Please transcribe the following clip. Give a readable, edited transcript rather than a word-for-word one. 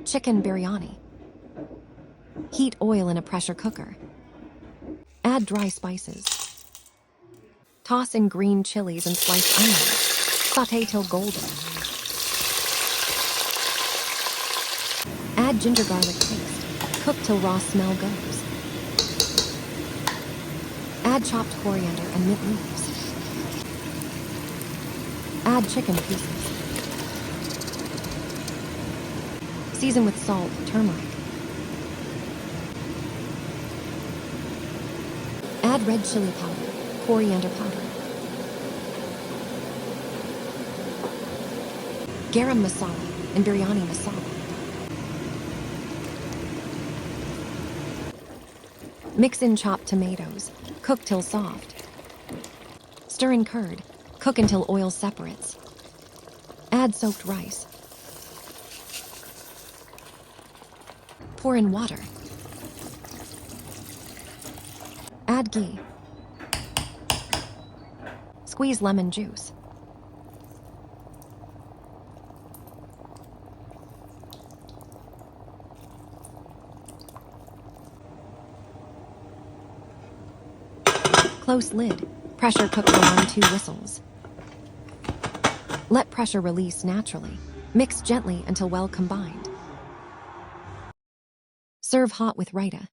Chicken Biryani. Heat oil in a pressure cooker. Add dry spices. Toss in green chilies and sliced onions. Sauté till golden. Add ginger garlic paste. Cook till raw smell goes. Add chopped coriander and mint leaves. Add chicken pieces. Season with salt, turmeric. Add red chili powder, coriander powder, garam masala, and biryani masala. Mix in chopped tomatoes. Cook till soft. Stir in curd. Cook until oil separates. Add soaked rice. Pour in water. Add ghee. Squeeze lemon juice. Close lid. Pressure cook for 1-2 whistles. Let pressure release naturally. Mix gently until well combined. Serve hot with raita.